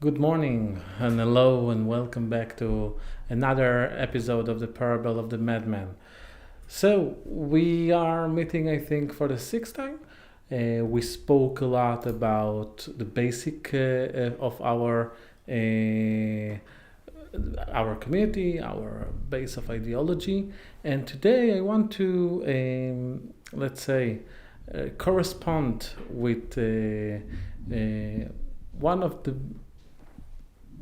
Good morning and hello and welcome back to another episode of the Parable of the Madman. So we are meeting, I think, for the sixth time. We spoke a lot about the basic of our community, our base of ideology, and today I want to, let's say, correspond with one of the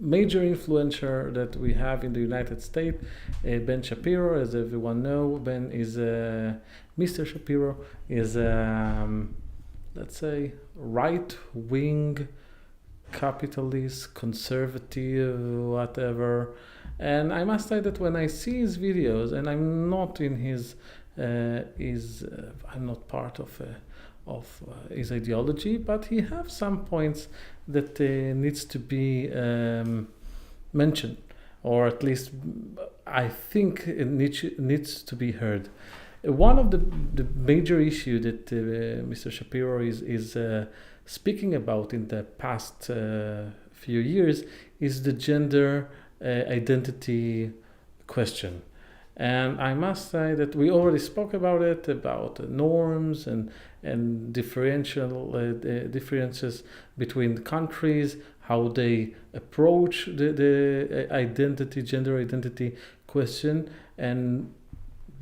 major influencer that we have in the United States, Ben Shapiro. As everyone know, Ben is Mr. Shapiro is let's say right-wing capitalist, conservative, whatever. And I must say that when I see his videos, and I'm not in his I'm not part of his ideology, but he have some points that needs to be mentioned, or at least I think it needs to be heard. One of the major issue that Mr. Shapiro is speaking about in the past few years is the gender identity question. And I must say that we already spoke about it, about norms and differences between countries, how they approach the gender identity question. And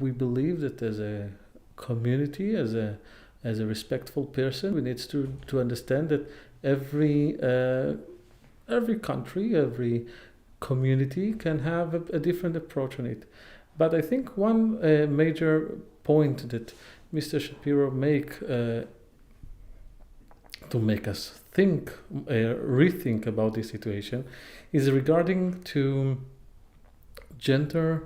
we believe that as a community, as a respectful person, we need to understand that every country, every community can have a different approach on it. But I think one major point that Mr. Shapiro make to make us think, rethink about this situation, is regarding to gender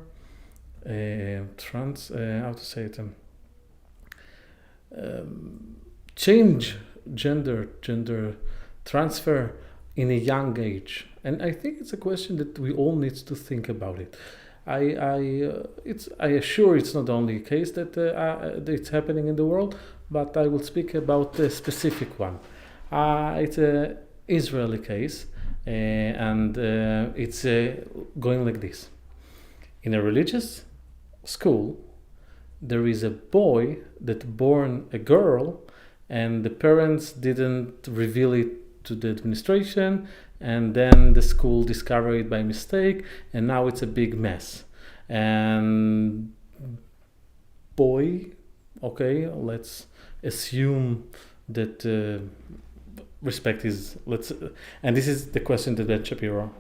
change gender transfer in a young age. And I think it's a question that we all need to think about it. I assure it's not only a case that it's happening in the world, but I will speak about the specific one. It's an Israeli case, and it's going like this. In a religious school, there is a boy that born a girl, and the parents didn't reveal it to the administration, and then the school discovered it by mistake, and now it's a big mess. And boy, okay, let's assume that respect is and this is the question that Ben Shapiro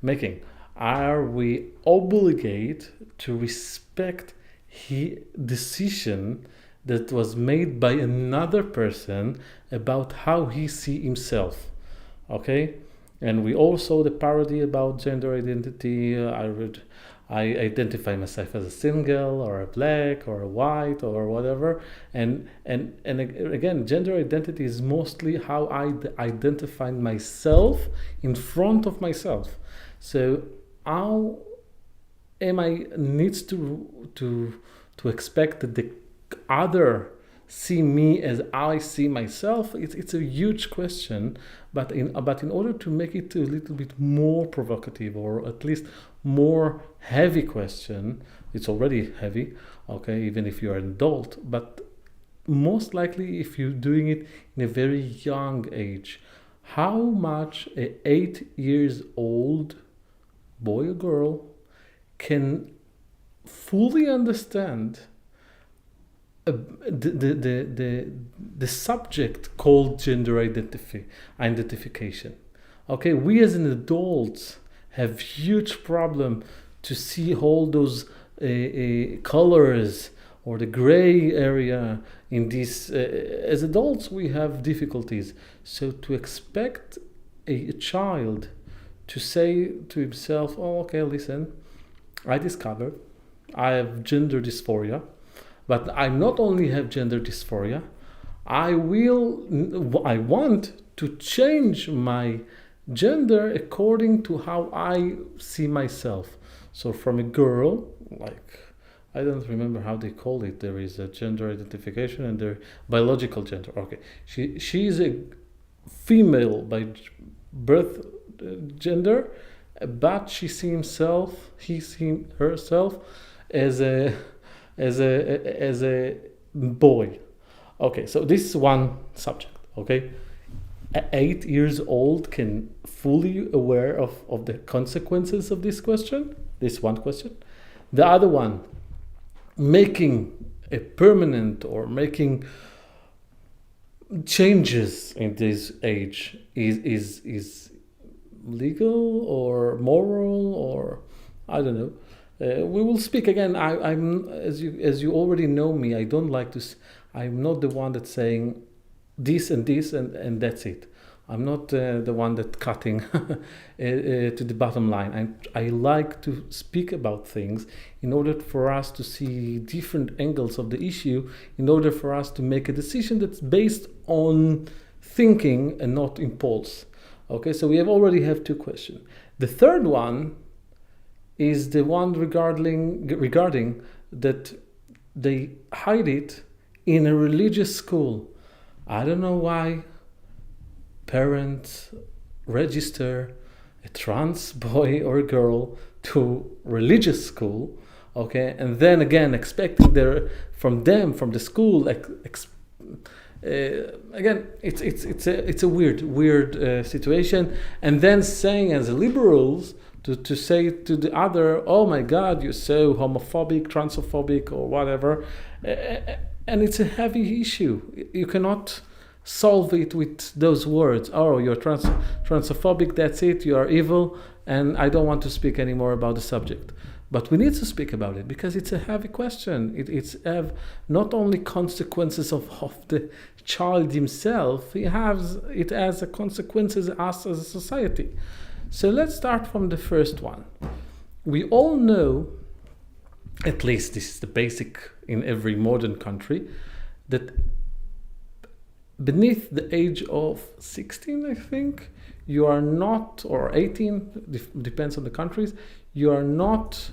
making. Are we obligated to respect his decision that was made by another person about how he see himself? Okay, and we all saw the parody about gender identity. I identify myself as a single or a black or a white or whatever, and again, gender identity is mostly how I identify myself in front of myself. So how am I needs to expect that the other see me as I see myself? It's a huge question, but in order to make it a little bit more provocative, or at least more heavy question, it's already heavy, okay, even if you're an adult, but most likely if you're doing it in a very young age, how much a 8 years old boy or girl can fully understand the subject called gender identification. Okay, we as an adults have huge problem to see all those colors or the gray area in this. As adults, we have difficulties. So to expect a child to say to himself, "Oh, okay, listen, I discovered I have gender dysphoria. But I not only have gender dysphoria, I want to change my gender according to how I see myself." So from a girl, like, I don't remember how they call it. There is a gender identification and their biological gender. Okay, she is a female by birth gender, but he sees herself as a boy. Okay, so this is one subject. Okay, 8 years old can fully aware of the consequences of this question. This one question. The other one, making a permanent or making changes in this age is legal or moral, or I don't know. We will speak again. I'm as you already know me. I don't like to. I'm not the one that's saying this and this and that's it. I'm not the one that cutting to the bottom line. I like to speak about things in order for us to see different angles of the issue, in order for us to make a decision that's based on thinking and not impulse. Okay, so we already have two questions. The third one is the one regarding that they hide it in a religious school. I don't know why parents register a trans boy or girl to religious school, okay, and then again expecting from the school again it's a weird situation, and then saying as liberals to say to the other, oh my God, you're so homophobic, transphobic, or whatever, and it's a heavy issue. You cannot solve it with those words. Oh, you're transphobic, that's it, you are evil, and I don't want to speak anymore about the subject. But we need to speak about it because it's a heavy question. It's have not only consequences of the child himself, it has consequences us as a society. So let's start from the first one. We all know, at least this is the basic in every modern country, that beneath the age of 16, I think, you are not, or 18, depends on the countries, you are not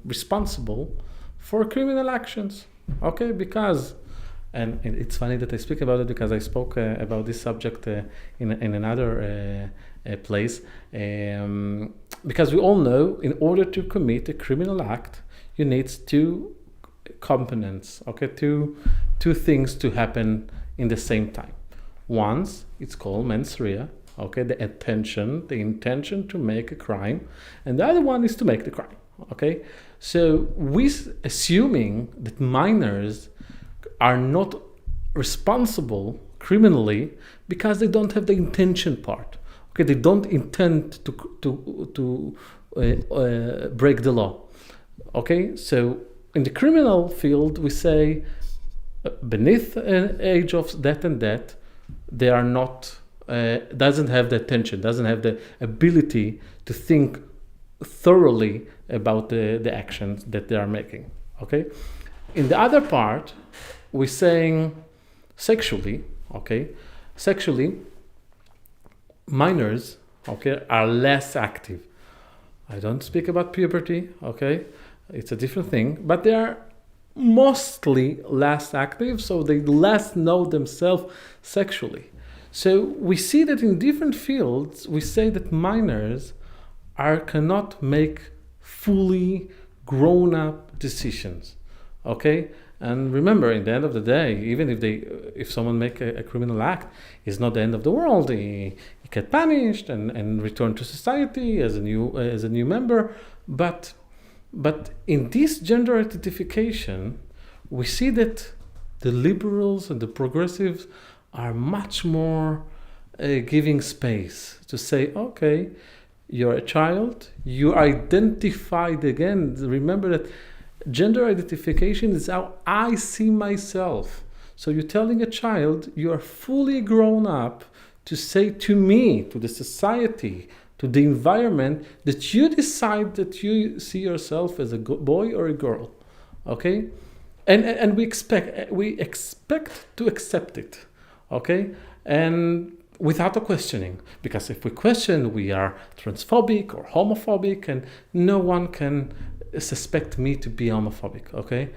responsible for criminal actions, okay? Because, and it's funny that I speak about it because I spoke about this subject in another place, because we all know in order to commit a criminal act, you need two components, okay? Two things to happen in the same time. Once, it's called mens rea, okay, the intention to make a crime, and the other one is to make the crime, okay? So we assuming that minors are not responsible criminally because they don't have the intention part, okay? They don't intend to break the law, okay? So in the criminal field, we say beneath an age of that and that, they are not, doesn't have the attention, doesn't have the ability to think thoroughly about the actions that they are making, okay? In the other part, we're saying sexually, okay? Sexually, minors, okay, are less active. I don't speak about puberty, okay? It's a different thing, but they are mostly less active, so they less know themselves sexually. So we see that in different fields, we say that minors cannot make fully grown-up decisions, okay? And remember, in the end of the day, even if someone make a criminal act, it's not the end of the world. He get punished and return to society as a new member, but in this gender identification, we see that the liberals and the progressives are much more giving space to say, okay, you're a child, you identified again. Remember that gender identification is how I see myself. So you're telling a child you are fully grown up to say to me, to the society, to the environment, that you decide that you see yourself as a boy or a girl, okay? And we expect to accept it, okay? And without a questioning, because if we question, we are transphobic or homophobic, and no one can suspect me to be homophobic, okay?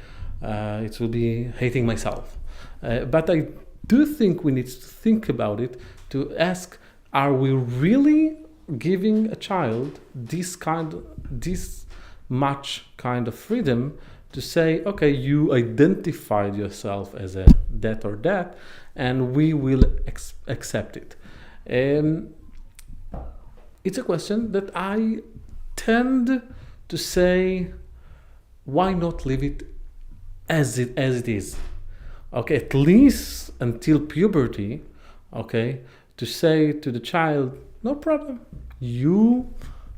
It will be hating myself. But I do think we need to think about it, to ask, are we really giving a child this much kind of freedom to say, okay, you identified yourself as a that or that, and we will accept it? It's a question that I tend to say, why not leave it as it is? Okay, at least until puberty, okay, to say to the child, no problem, you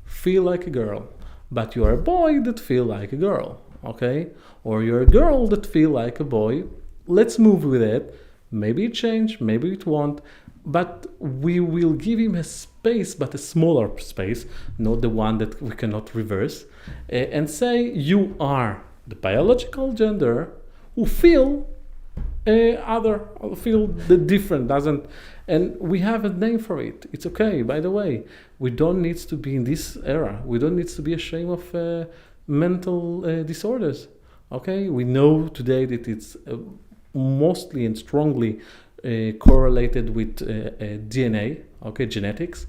feel like a girl, but you're a boy that feel like a girl, okay? Or you're a girl that feel like a boy. Let's move with it. Maybe it change, maybe it won't, but we will give him a space, but a smaller space, not the one that we cannot reverse, and say you are the biological gender who feel feel the different, doesn't, and we have a name for it. It's okay. By the way, we don't need to be in this era. We don't need to be ashamed of mental disorders. Okay, we know today that it's mostly and strongly correlated with DNA, okay, genetics.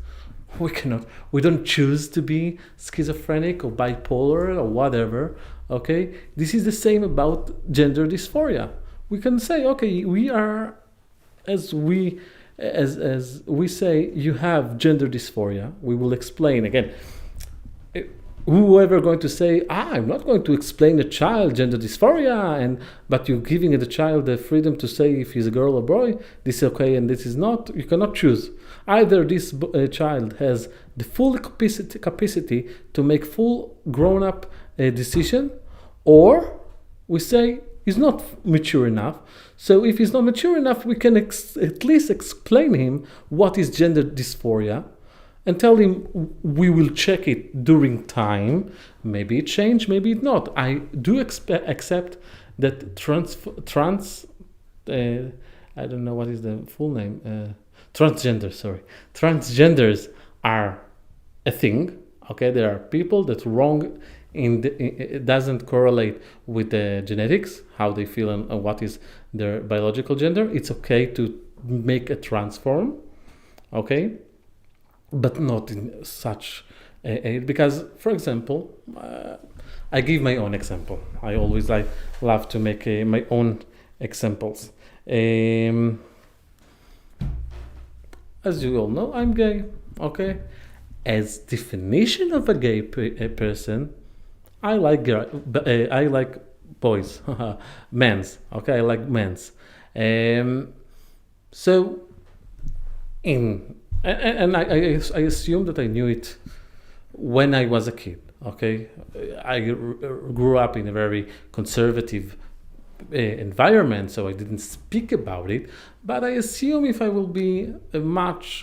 We don't choose to be schizophrenic or bipolar or whatever, okay? This is the same about gender dysphoria. We can say, okay, we are, as we say, you have gender dysphoria. We will explain again. Whoever going to say, I'm not going to explain a child gender dysphoria, but you're giving the child the freedom to say if he's a girl or boy, this is okay and this is not. You cannot choose. Either this child has the full capacity to make full grown-up decision, or we say he's not mature enough. So if he's not mature enough, we can at least explain him what is gender dysphoria, and tell him we will check it during time. Maybe it changed, maybe it not. I do accept that I don't know what is the full name. Transgenders are a thing. Okay, there are people that wrong it doesn't correlate with the genetics, how they feel and what is their biological gender. It's okay to make a transform. Okay. But not in such because, for example, I give my own example. I always love to make my own examples. As you all know, I'm gay. Okay, as definition of a gay person, I like boys, men's. Okay, I like men's. So And I assume that I knew it when I was a kid, okay? I grew up in a very conservative environment, so I didn't speak about it, but I assume if I will be much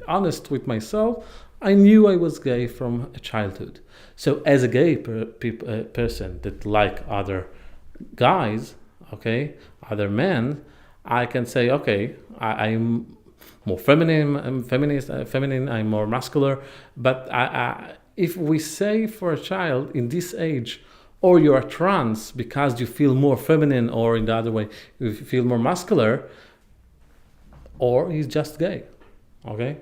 honest with myself, I knew I was gay from childhood. So as a gay person that like other guys, okay, other men, I can say, okay, I'm more feminine, I'm feminine, I'm more muscular. But if we say for a child in this age, or you're trans because you feel more feminine, or in the other way, you feel more muscular, or he's just gay, okay?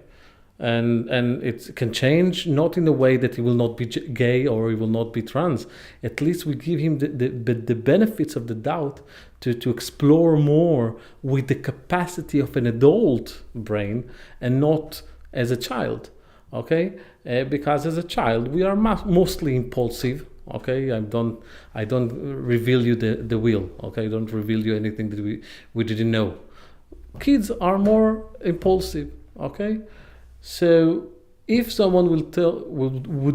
And it can change, not in a way that he will not be gay or he will not be trans. At least we give him the benefits of the doubt to explore more with the capacity of an adult brain and not as a child, okay? Because as a child we are mostly impulsive, okay? I don't reveal you the will, okay? I don't reveal you anything that we didn't know. Kids are more impulsive, okay? So if someone would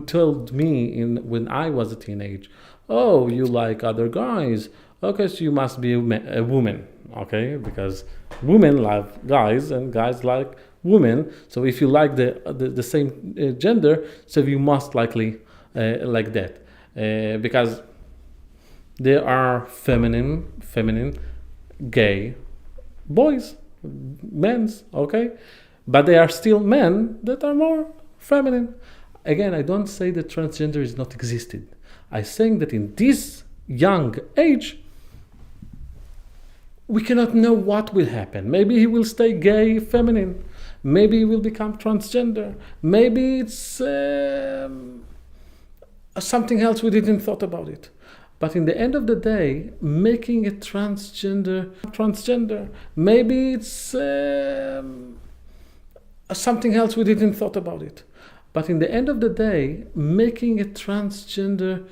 tell me when I was a teenage, oh, you like other guys, okay, so you must be a woman, okay, because women love guys and guys like women. So if you like the same gender, so you must likely like that, because there are feminine, gay boys, men's, okay. But they are still men that are more feminine. Again, I don't say that transgender is not existed. I'm saying that in this young age, we cannot know what will happen. Maybe he will stay gay, feminine. Maybe he will become transgender. Maybe it's something else we didn't thought about it. But in the end of the day, making a transgender, maybe it's something else we didn't thought about it. But in the end of the day, making a transgender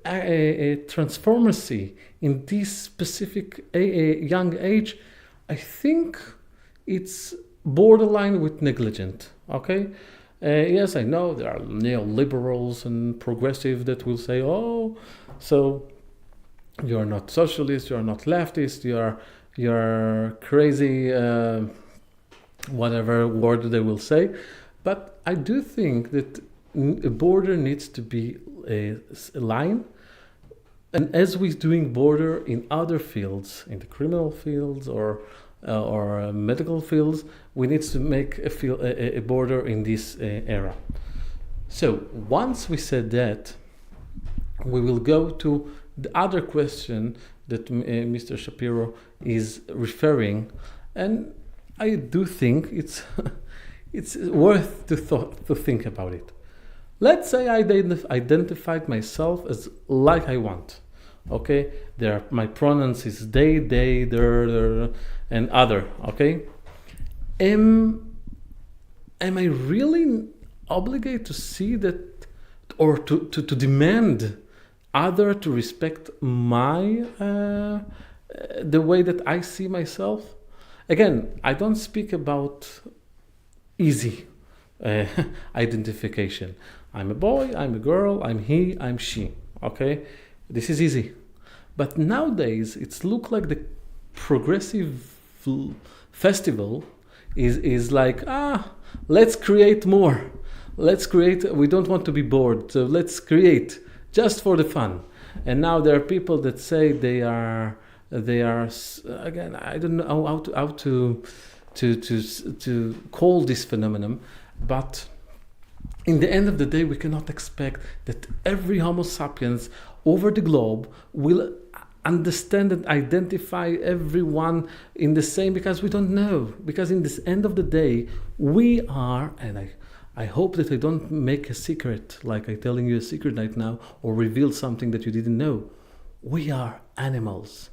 a transformacy in this specific young age, I think it's borderline with negligent. Okay. Yes, I know there are neoliberals and progressive that will say, "Oh, so you're not socialist, you're not leftist, you're crazy," whatever word they will say. But I do think that a border needs to be a line. And as we're doing border in other fields, in the criminal fields or medical fields, we need to make a border in this era. So once we said that, we will go to the other question that Mr. Shapiro is referring, and I do think it's it's worth to think about it. Let's say I identified myself as like I want. Okay, my pronouns is they, their, and other. Okay, am I really obligated to see that, or to demand other to respect my the way that I see myself? Again, I don't speak about easy identification. I'm a boy, I'm a girl, I'm he, I'm she. Okay, this is easy. But nowadays, it's look like the progressive festival is like, let's create more. Let's create. We don't want to be bored, so let's create just for the fun. And now there are people that say they are again. I don't know how to call this phenomenon, but in the end of the day, we cannot expect that every Homo sapiens over the globe will understand and identify everyone in the same, because we don't know. Because in this end of the day, we are, and I hope that I don't make a secret, like I'm telling you a secret right now, or reveal something that you didn't know. We are animals.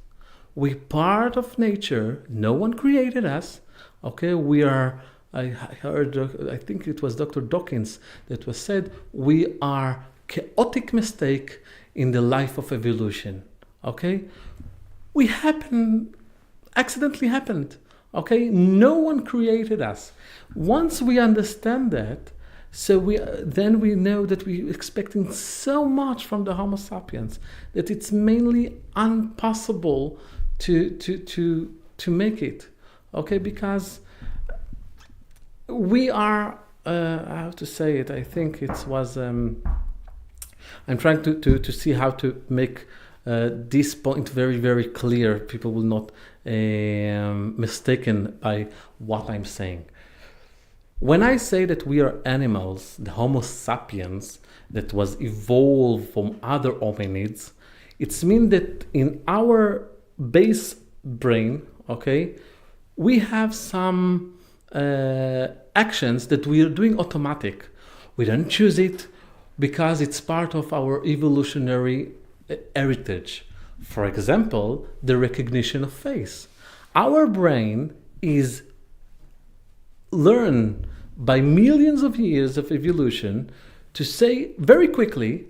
We're part of nature. No one created us. Okay, we are. I heard, I think it was Dr. Dawkins that was said, we are chaotic mistake in the life of evolution. Okay, we accidentally happened. Okay, no one created us. Once we understand that, so then we know that we're expecting so much from the Homo sapiens that it's mainly impossible to make it. Okay, because we are, how to say it, I think it was, I'm trying to see how to make this point very, very clear. People will not mistaken by what I'm saying. When I say that we are animals, the Homo sapiens that was evolved from other hominids, it means that in our base brain, okay, we have some actions that we are doing automatic. We don't choose it because it's part of our evolutionary heritage. For example, the recognition of face. Our brain is learned by millions of years of evolution to say very quickly,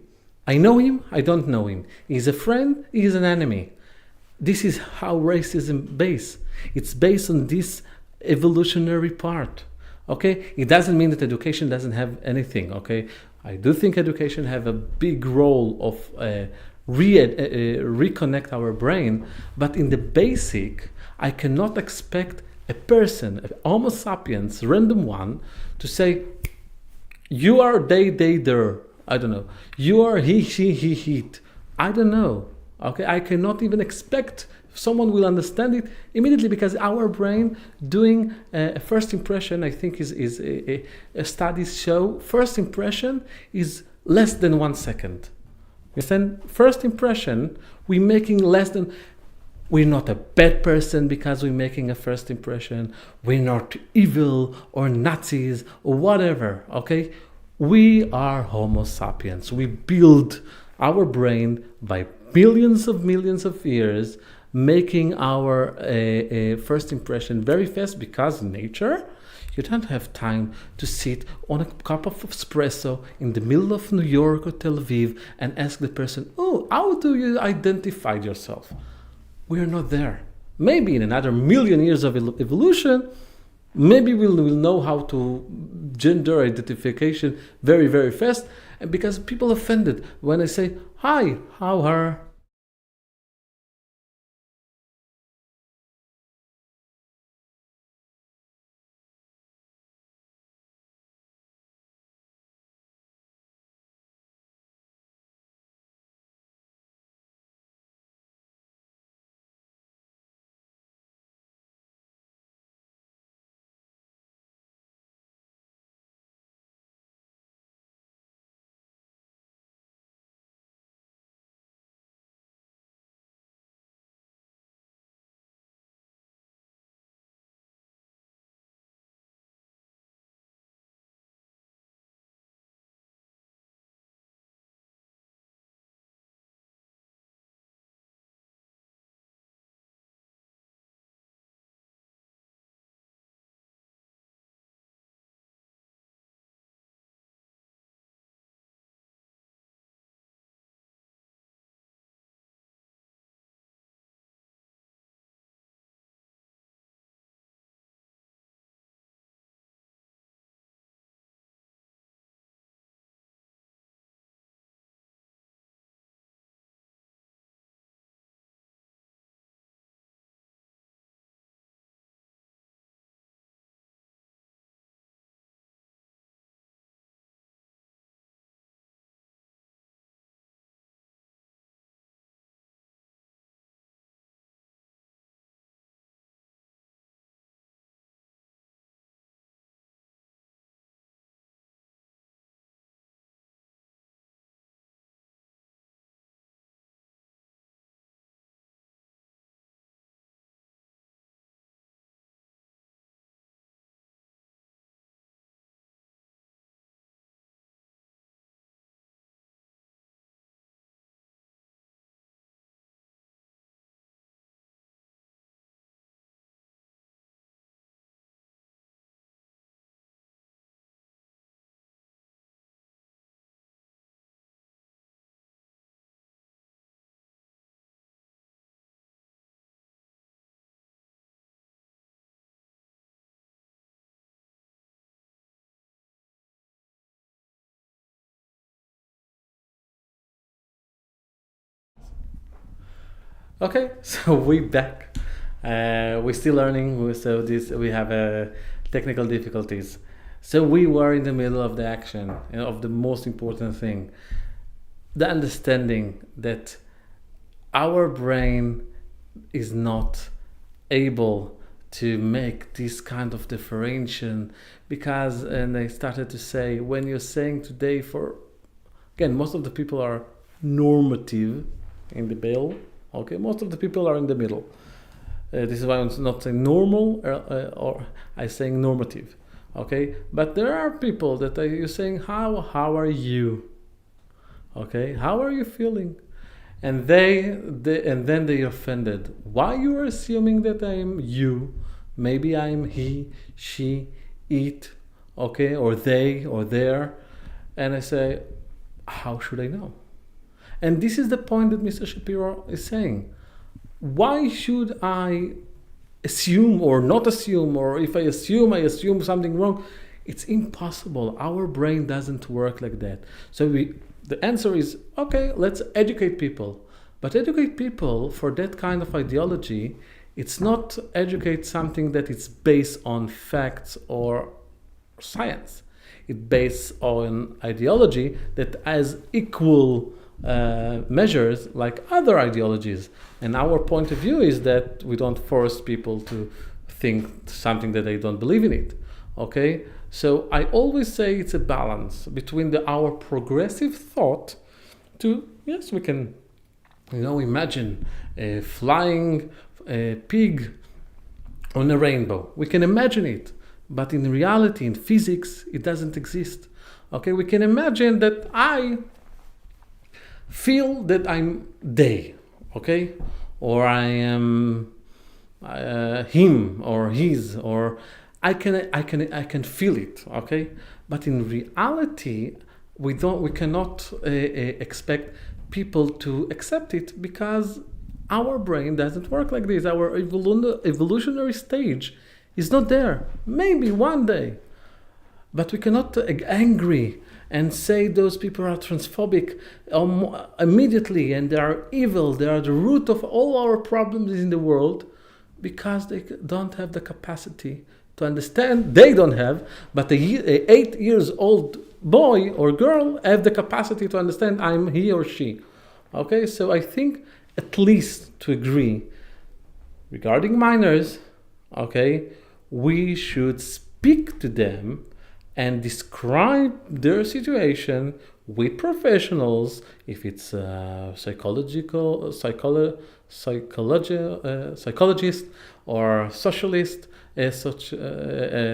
I know him, I don't know him. He's a friend, he is an enemy. This is how racism based. It's based on this evolutionary part. Okay, it doesn't mean that education doesn't have anything. Okay, I do think education have a big role of reconnect our brain, but in the basic, I cannot expect a person, a Homo sapiens, random one, to say, you are they, their. I don't know. You are he, she, he, it. I don't know. Okay, I cannot even expect someone will understand it immediately, because our brain doing a first impression, I think is studies show first impression is less than 1 second. You understand? First impression, we're making less than We're not a bad person because we're making a first impression. We're not evil or Nazis or whatever, okay? We are Homo sapiens. We build our brain by millions of years, making our first impression very fast because nature. You don't have time to sit on a cup of espresso in the middle of New York or Tel Aviv and ask the person, oh, how do you identify yourself? We are not there. Maybe in another million years of evolution, maybe we'll know how to gender identification very, very fast. And because people are offended when I say, hi, how are? Okay, so we back. We're still learning, so this we have technical difficulties. So we were in the middle of the action, of the most important thing, the understanding that our brain is not able to make this kind of differentiation because, and I started to say, when you're saying today, for again, most of the people are normative in the middle. Okay, most of the people are in the middle. This is why I'm not saying normal or I'm saying normative. Okay, but there are people that are you saying how are you? Okay, how are you feeling? And and then they offended. Why you are assuming that I am you? Maybe I am he, she, it, okay, or they or there. And I say, how should I know? And this is the point that Mr. Shapiro is saying. Why should I assume or not assume, or if I assume something wrong? It's impossible. Our brain doesn't work like that. So the answer is, okay, let's educate people. But educate people for that kind of ideology, it's not educate something that is based on facts or science. It's based on ideology that has equal measures like other ideologies. And our point of view is that we don't force people to think something that they don't believe in it. Okay? So I always say it's a balance between our progressive thought to, yes, we can Imagine a flying pig on a rainbow. We can imagine it, but in reality, in physics, it doesn't exist. Okay, we can imagine that I feel that I'm they, okay, or I am him or his, or I can feel it, okay. But in reality, we cannot expect people to accept it because our brain doesn't work like this. Our evolutionary stage is not there. Maybe one day, but we cannot angry and say those people are transphobic immediately and they are evil. They are the root of all our problems in the world because they don't have the capacity to understand. They don't have, but a 8 years old boy or girl have the capacity to understand I'm he or she. Okay, so I think at least to agree regarding minors, okay, we should speak to them and describe their situation with professionals, if it's psychologist or socialist,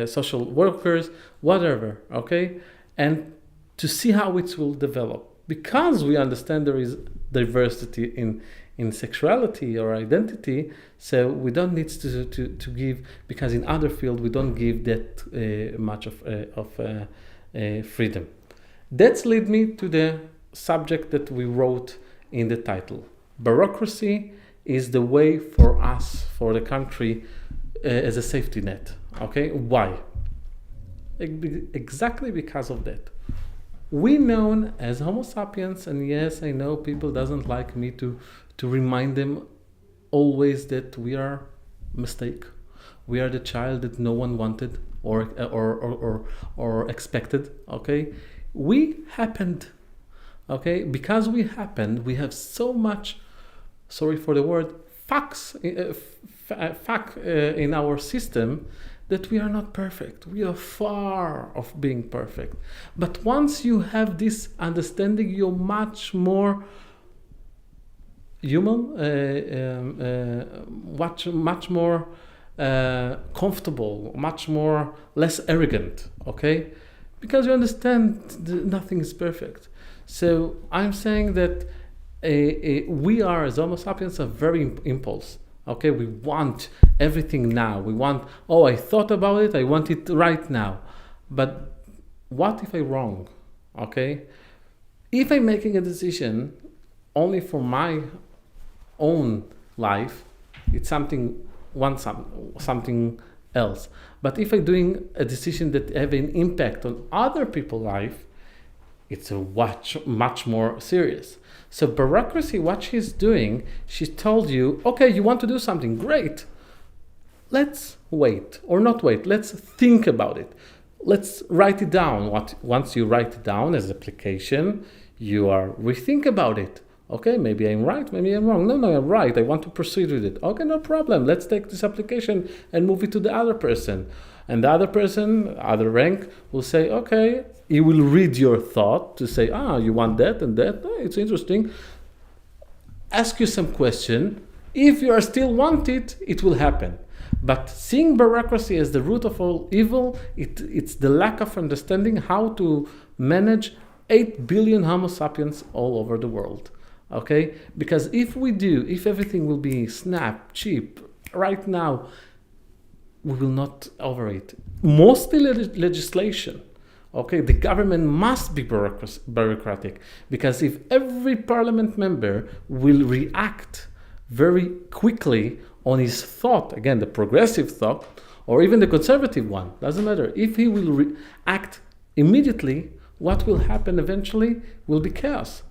social workers, whatever, okay? And to see how it will develop. Because we understand there is diversity in sexuality or identity, so we don't need to give, because in other fields we don't give that much of freedom. That leads me to the subject that we wrote in the title. Bureaucracy is the way for us, for the country, as a safety net. Okay, why? Exactly because of that. We known as Homo sapiens, and yes, I know people doesn't like me to remind them always that we are mistake. We are the child that no one wanted or expected. Okay, we happened. Okay, because we happened, we have so much. Sorry for the word, fuck in our system, that we are not perfect. We are far of being perfect. But once you have this understanding, you're much more human, much more comfortable, much more less arrogant, okay? Because you understand nothing is perfect. So I'm saying that we are, as Homo sapiens, a very impulse. Okay, we want everything now. We want, I thought about it, I want it right now. But what if I'm wrong? Okay? If I'm making a decision only for my own life, it's something else. But if I'm doing a decision that have an impact on other people's life, it's much more serious. So bureaucracy, what she's doing, she told you, okay, you want to do something, great. Let's wait, or not wait, let's think about it. Let's write it down. Once you write it down as application, you are rethink about it. Okay, maybe I'm right, maybe I'm wrong. No, I'm right, I want to proceed with it. Okay, no problem, let's take this application and move it to the other person. And the other person, other rank, will say, okay, he will read your thought to say, you want that and that. It's interesting. Ask you some question. If you are still want it, it will happen. But seeing bureaucracy as the root of all evil, it's the lack of understanding how to manage 8 billion Homo sapiens all over the world. Okay? Because if everything will be snap, cheap, right now, we will not operate. Mostly legislation. Okay, the government must be bureaucratic, because if every parliament member will react very quickly on his thought, again, the progressive thought, or even the conservative one, doesn't matter. If he will react immediately, what will happen eventually will be chaos,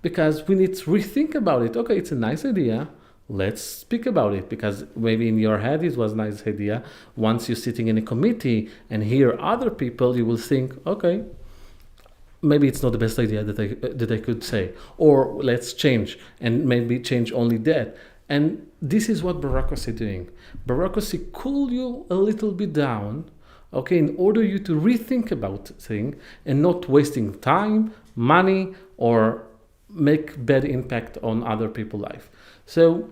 because we need to rethink about it. Okay, it's a nice idea. Let's speak about it, because maybe in your head it was a nice idea. Once you're sitting in a committee and hear other people, you will think, okay, maybe it's not the best idea that I could say, or let's change, and maybe change only that. And this is what bureaucracy doing. Bureaucracy cool you a little bit down, okay, in order you to rethink about things and not wasting time, money, or make bad impact on other people's life. So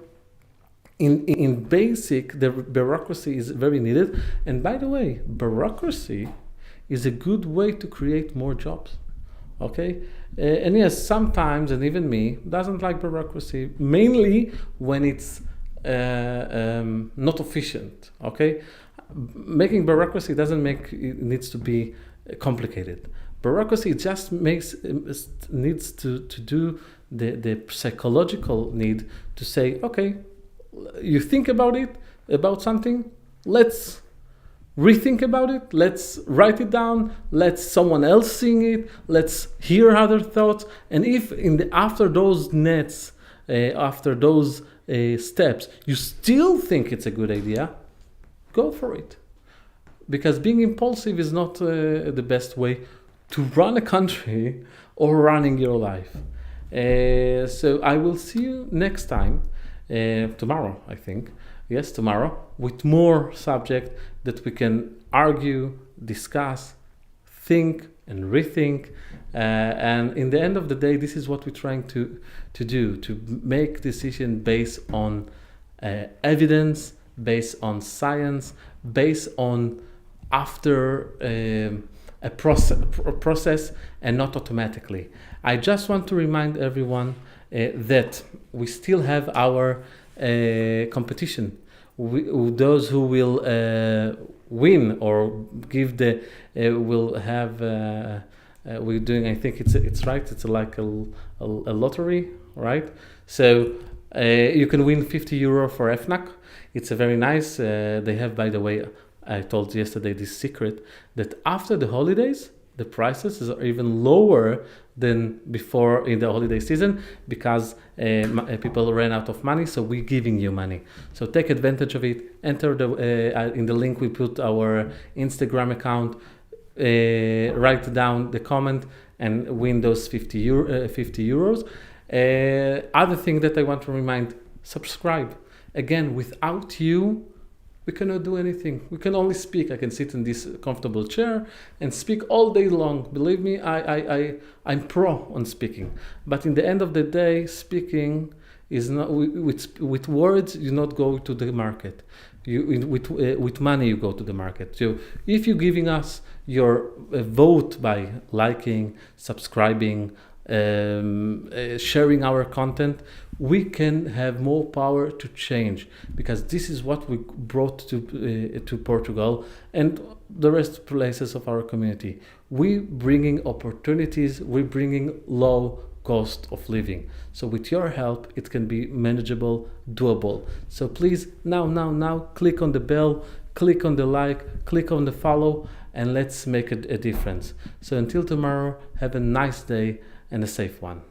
in basic, the bureaucracy is very needed. And by the way, bureaucracy is a good way to create more jobs. Okay, and yes, sometimes, and even me, doesn't like bureaucracy, mainly when it's not efficient. Okay, making bureaucracy doesn't make it needs to be complicated. Bureaucracy just needs to do the psychological need to say, okay, you think about something, let's rethink about it, let's write it down, let's someone else sing it, let's hear other thoughts. And if after those steps you still think it's a good idea, go for it, because being impulsive is not the best way to run a country or running your life. So I will see you next time, tomorrow, I think. Yes, tomorrow, with more subject that we can argue, discuss, think, and rethink. And in the end of the day, this is what we're trying to do, to make decisions based on evidence, based on science, based on after a process and not automatically. I just want to remind everyone that we still have our competition. Those who will win or give will have. We're doing. I think it's right. It's like a lottery, right? So you can win €50 for FNAC. It's a very nice. They have, by the way, I told yesterday this secret that after the holidays, the prices are even lower than before in the holiday season, because people ran out of money, so we're giving you money. So take advantage of it. Enter in the link we put our Instagram account, write down the comment and win those €50. Other thing that I want to remind, subscribe. Again, without you, we cannot do anything. We can only speak. I can sit in this comfortable chair and speak all day long. Believe me, I'm pro on speaking. But in the end of the day, speaking is not with words. You not go to the market. With money you go to the market. So if you're giving us your vote by liking, subscribing, sharing our content, we can have more power to change, because this is what we brought to Portugal and the rest places of our community. We bringing opportunities, we bringing low cost of living. So with your help, it can be manageable, doable. So please now click on the bell, click on the like, click on the follow, and let's make a difference. So until tomorrow, have a nice day and a safe one.